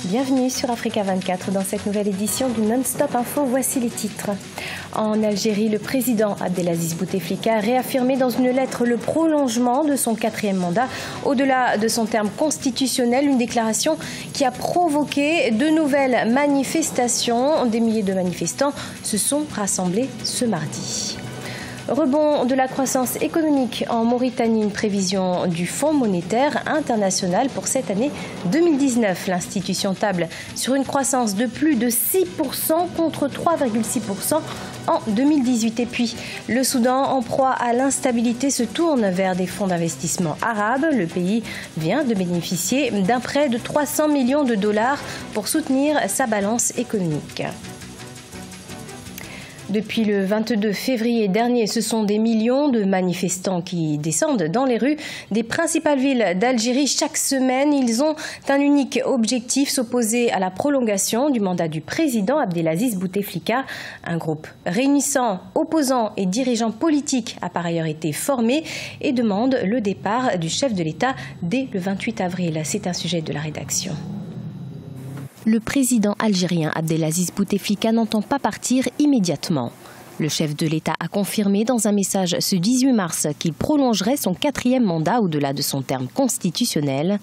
Bienvenue sur Africa 24 dans cette nouvelle édition du Non-Stop Info. Voici les titres. En Algérie, le président Abdelaziz Bouteflika a réaffirmé dans une lettre le prolongement de son 4e mandat au-delà de son terme constitutionnel, une déclaration qui a provoqué de nouvelles manifestations. Des milliers de manifestants se sont rassemblés ce mardi. Rebond de la croissance économique en Mauritanie, une prévision du Fonds monétaire international pour cette année 2019. L'institution table sur une croissance de plus de 6% contre 3,6% en 2018. Et puis, le Soudan, en proie à l'instabilité, se tourne vers des fonds d'investissement arabes. Le pays vient de bénéficier d'un prêt de 300 millions de dollars pour soutenir sa balance économique. Depuis le 22 février dernier, ce sont des millions de manifestants qui descendent dans les rues des principales villes d'Algérie chaque semaine. Ils ont un unique objectif, s'opposer à la prolongation du mandat du président Abdelaziz Bouteflika. Un groupe réunissant opposants et dirigeants politiques a par ailleurs été formé et demande le départ du chef de l'État dès le 28 avril. C'est un sujet de la rédaction. Le président algérien Abdelaziz Bouteflika n'entend pas partir immédiatement. Le chef de l'État a confirmé dans un message ce 18 mars qu'il prolongerait son 4e mandat au-delà de son terme constitutionnel.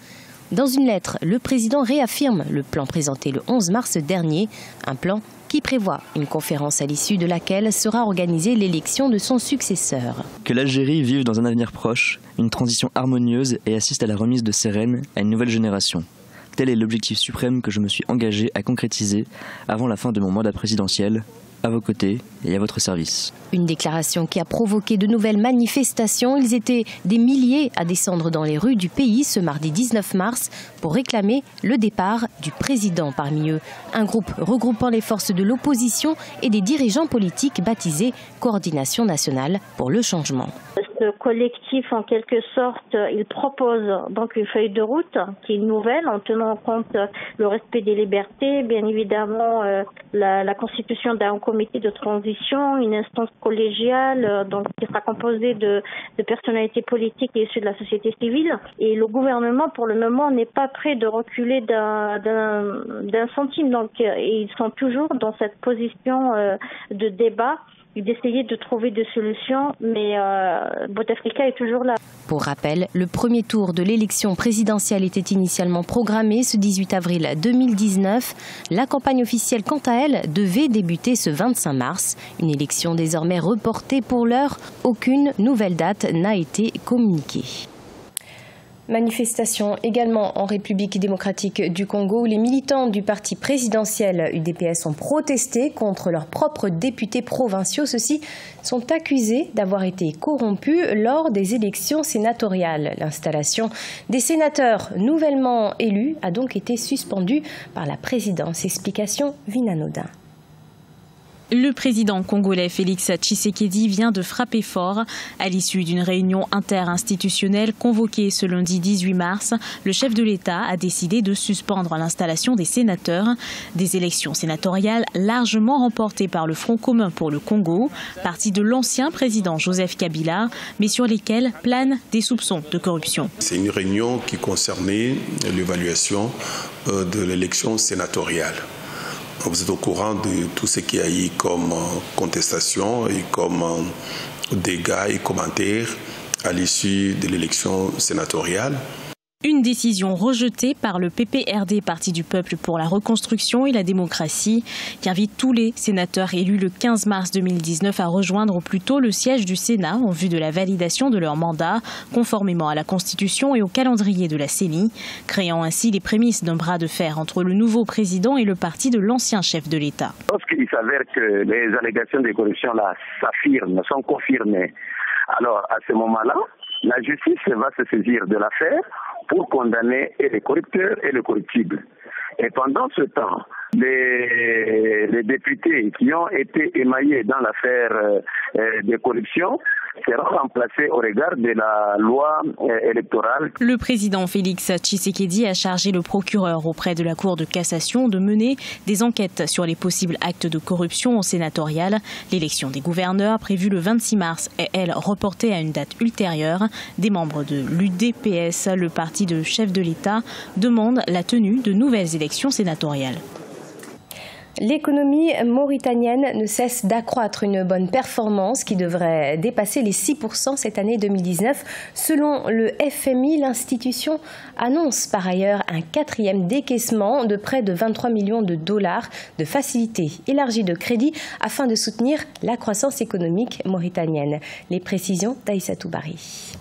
Dans une lettre, le président réaffirme le plan présenté le 11 mars dernier, un plan qui prévoit une conférence à l'issue de laquelle sera organisée l'élection de son successeur. Que l'Algérie vive dans un avenir proche, une transition harmonieuse et assiste à la remise de ses rênes à une nouvelle génération. Tel est l'objectif suprême que je me suis engagé à concrétiser avant la fin de mon mandat présidentiel, à vos côtés et à votre service. Une déclaration qui a provoqué de nouvelles manifestations. Ils étaient des milliers à descendre dans les rues du pays ce mardi 19 mars pour réclamer le départ du président. Parmi eux, un groupe regroupant les forces de l'opposition et des dirigeants politiques baptisé Coordination nationale pour le changement. Ce collectif, en quelque sorte, il propose donc une feuille de route qui est nouvelle en tenant compte le respect des libertés, bien évidemment la constitution d'un comité de transition, une instance collégiale donc qui sera composée de personnalités politiques et issues de la société civile. Et le gouvernement, pour le moment, n'est pas prêt de reculer d'un centime. Donc, ils sont toujours dans cette position de débat et d'essayer de trouver des solutions, mais Bouteflika est toujours là. Pour rappel, le premier tour de l'élection présidentielle était initialement programmé ce 18 avril 2019. La campagne officielle, quant à elle, devait débuter ce 25 mars. Une élection désormais reportée pour l'heure. Aucune nouvelle date n'a été communiquée. Manifestation également en République démocratique du Congo où les militants du parti présidentiel UDPS ont protesté contre leurs propres députés provinciaux. Ceux-ci sont accusés d'avoir été corrompus lors des élections sénatoriales. L'installation des sénateurs nouvellement élus a donc été suspendue par la présidence. Explication Vina Nodin. Le président congolais Félix Tshisekedi vient de frapper fort. À l'issue d'une réunion interinstitutionnelle convoquée ce lundi 18 mars, le chef de l'État a décidé de suspendre l'installation des sénateurs. Des élections sénatoriales largement remportées par le Front commun pour le Congo, parti de l'ancien président Joseph Kabila, mais sur lesquelles planent des soupçons de corruption. C'est une réunion qui concernait l'évaluation de l'élection sénatoriale. Vous êtes au courant de tout ce qu'il y a eu comme contestation et comme dégâts et commentaires à l'issue de l'élection sénatoriale. Une décision rejetée par le PPRD, Parti du peuple pour la reconstruction et la démocratie, qui invite tous les sénateurs élus le 15 mars 2019 à rejoindre au plus tôt le siège du Sénat en vue de la validation de leur mandat, conformément à la Constitution et au calendrier de la CENI, créant ainsi les prémices d'un bras de fer entre le nouveau président et le parti de l'ancien chef de l'État. Lorsqu'il s'avère que les allégations de corruption s'affirment, sont confirmées, alors à ce moment-là, la justice va se saisir de l'affaire pour condamner et les corrupteurs et les corruptibles. Et pendant ce temps, Les députés qui ont été émaillés dans l'affaire de corruption seront remplacés au regard de la loi électorale. Le président Félix Tshisekedi a chargé le procureur auprès de la Cour de cassation de mener des enquêtes sur les possibles actes de corruption au sénatorial. L'élection des gouverneurs, prévue le 26 mars, est, elle, reportée à une date ultérieure. Des membres de l'UDPS, le parti de chef de l'État, demandent la tenue de nouvelles élections sénatoriales. L'économie mauritanienne ne cesse d'accroître, une bonne performance qui devrait dépasser les 6% cette année 2019. Selon le FMI, l'institution annonce par ailleurs un 4e décaissement de près de 23 millions de dollars de facilités élargies de crédit afin de soutenir la croissance économique mauritanienne. Les précisions d'Aïssatou Bari.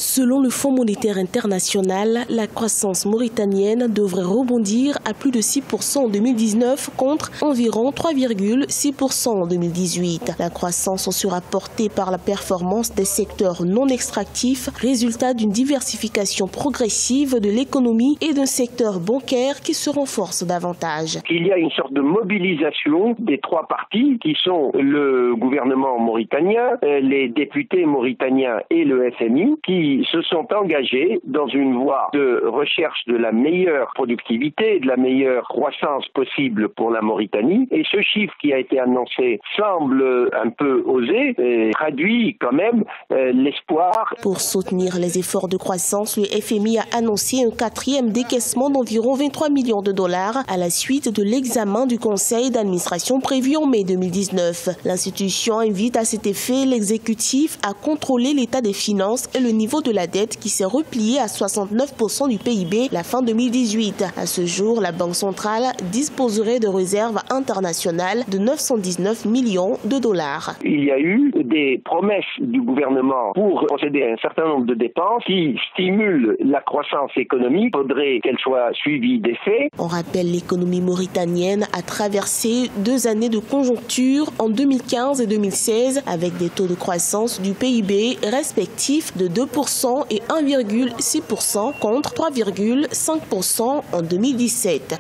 Selon le Fonds monétaire international, la croissance mauritanienne devrait rebondir à plus de 6% en 2019 contre environ 3,6% en 2018. La croissance sera portée par la performance des secteurs non extractifs, résultat d'une diversification progressive de l'économie et d'un secteur bancaire qui se renforce davantage. Il y a une sorte de mobilisation des trois partis qui sont le gouvernement mauritanien, les députés mauritaniens et le FMI qui se sont engagés dans une voie de recherche de la meilleure productivité, de la meilleure croissance possible pour la Mauritanie. Et ce chiffre qui a été annoncé semble un peu osé et traduit quand même l'espoir. Pour soutenir les efforts de croissance, le FMI a annoncé un 4e décaissement d'environ 23 millions de dollars à la suite de l'examen du conseil d'administration prévu en mai 2019. L'institution invite à cet effet l'exécutif à contrôler l'état des finances et le niveau de la dette qui s'est replié à 69% du PIB la fin 2018. À ce jour, la Banque centrale disposerait de réserves internationales de 919 millions de dollars. Il y a eu des promesses du gouvernement pour procéder à un certain nombre de dépenses qui stimulent la croissance économique. Il faudrait qu'elles soient suivies d'effets. On rappelle, l'économie mauritanienne a traversé 2 années de conjoncture en 2015 et 2016 avec des taux de croissance du PIB respectifs de 2% et 1,6% contre 3,5% en 2017.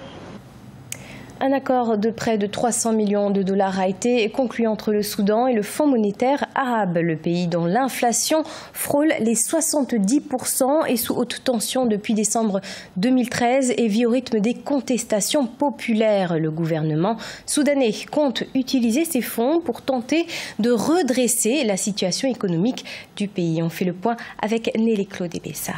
Un accord de près de 300 millions de dollars a été conclu entre le Soudan et le Fonds monétaire arabe. Le pays dont l'inflation frôle les 70% est sous haute tension depuis décembre 2013 et vit au rythme des contestations populaires. Le gouvernement soudanais compte utiliser ces fonds pour tenter de redresser la situation économique du pays. On fait le point avec Nelly Claude Bessa.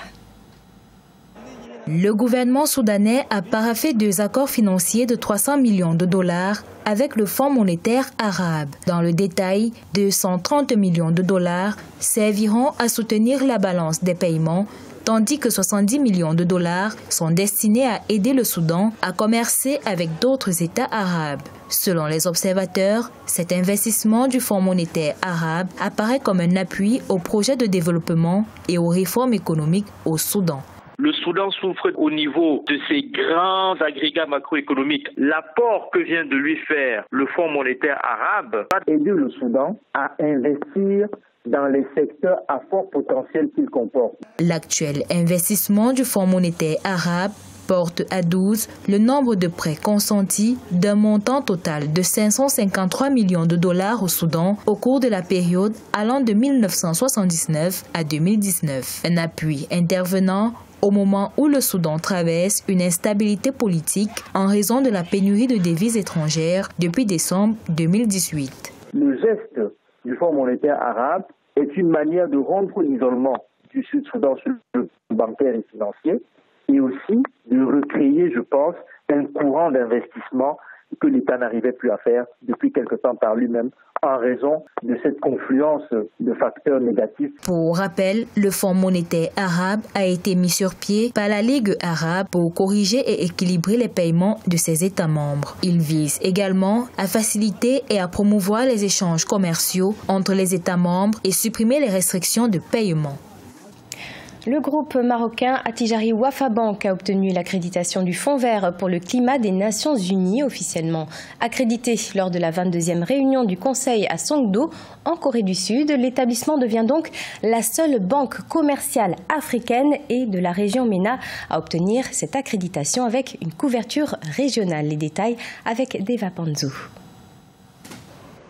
Le gouvernement soudanais a paraphé 2 accords financiers de 300 millions de dollars avec le Fonds monétaire arabe. Dans le détail, 230 millions de dollars serviront à soutenir la balance des paiements, tandis que 70 millions de dollars sont destinés à aider le Soudan à commercer avec d'autres États arabes. Selon les observateurs, cet investissement du Fonds monétaire arabe apparaît comme un appui aux projets de développement et aux réformes économiques au Soudan. Le Soudan souffre au niveau de ces grands agrégats macroéconomiques. L'apport que vient de lui faire le Fonds monétaire arabe va aider le Soudan à investir dans les secteurs à fort potentiel qu'il comporte. L'actuel investissement du Fonds monétaire arabe porte à 12 le nombre de prêts consentis d'un montant total de 553 millions de dollars au Soudan au cours de la période allant de 1979 à 2019. Un appui intervenant au moment où le Soudan traverse une instabilité politique en raison de la pénurie de devises étrangères depuis décembre 2018. Le geste du Fonds monétaire arabe est une manière de rompre l'isolement du Sud-Soudan sur le plan bancaire et financier et aussi de recréer, je pense, un courant d'investissement que l'État n'arrivait plus à faire depuis quelque temps par lui-même en raison de cette confluence de facteurs négatifs. Pour rappel, le Fonds monétaire arabe a été mis sur pied par la Ligue arabe pour corriger et équilibrer les paiements de ses États membres. Il vise également à faciliter et à promouvoir les échanges commerciaux entre les États membres et supprimer les restrictions de paiement. Le groupe marocain Attijari Wafa Bank a obtenu l'accréditation du Fonds vert pour le climat des Nations Unies, officiellement accrédité lors de la 22e réunion du Conseil à Songdo, en Corée du Sud. L'établissement devient donc la seule banque commerciale africaine et de la région MENA à obtenir cette accréditation avec une couverture régionale. Les détails avec Deva Panzou.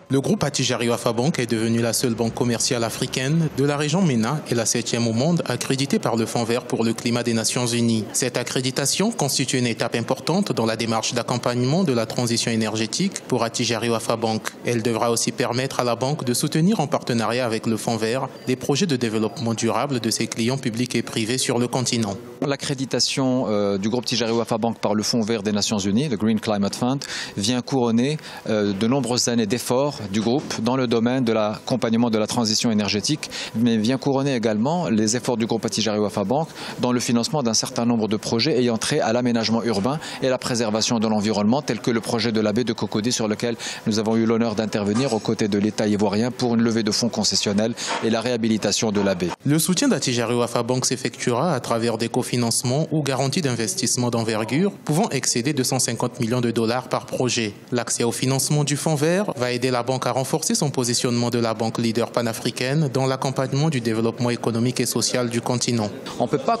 Le groupe Attijari Wafa Bank est devenu la seule banque commerciale africaine de la région MENA et la 7e au monde accréditée par le Fonds vert pour le climat des Nations Unies. Cette accréditation constitue une étape importante dans la démarche d'accompagnement de la transition énergétique pour Attijari Wafa Bank. Elle devra aussi permettre à la banque de soutenir en partenariat avec le Fonds vert les projets de développement durable de ses clients publics et privés sur le continent. L'accréditation du groupe Attijari Wafa Bank par le Fonds vert des Nations Unies, le Green Climate Fund, vient couronner de nombreuses années d'efforts du groupe dans le domaine de l'accompagnement de la transition énergétique, mais vient couronner également les efforts du groupe Attijari Wafa Bank dans le financement d'un certain nombre de projets ayant trait à l'aménagement urbain et la préservation de l'environnement, tel que le projet de la baie de Cocody sur lequel nous avons eu l'honneur d'intervenir aux côtés de l'État ivoirien pour une levée de fonds concessionnels et la réhabilitation de la baie. Le soutien d'Attijari Wafa Bank s'effectuera à travers des cofinancements ou garanties d'investissement d'envergure pouvant excéder 250 millions de dollars par projet. L'accès au financement du Fonds vert va aider la banque à renforcer son positionnement de la banque leader panafricaine dans l'accompagnement du développement économique et social du continent. On ne peut pas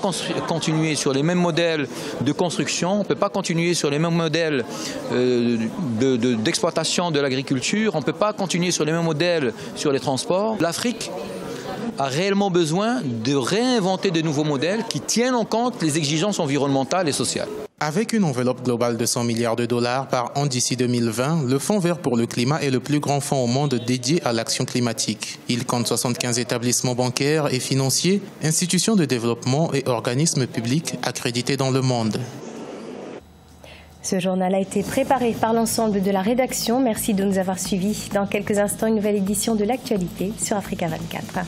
continuer sur les mêmes modèles de construction, on ne peut pas continuer sur les mêmes modèles d'exploitation de l'agriculture, on ne peut pas continuer sur les mêmes modèles sur les transports. L'Afrique a réellement besoin de réinventer de nouveaux modèles qui tiennent en compte les exigences environnementales et sociales. Avec une enveloppe globale de 100 milliards de dollars par an d'ici 2020, le Fonds vert pour le climat est le plus grand fonds au monde dédié à l'action climatique. Il compte 75 établissements bancaires et financiers, institutions de développement et organismes publics accrédités dans le monde. Ce journal a été préparé par l'ensemble de la rédaction. Merci de nous avoir suivis. Dans quelques instants, une nouvelle édition de l'actualité sur Africa 24.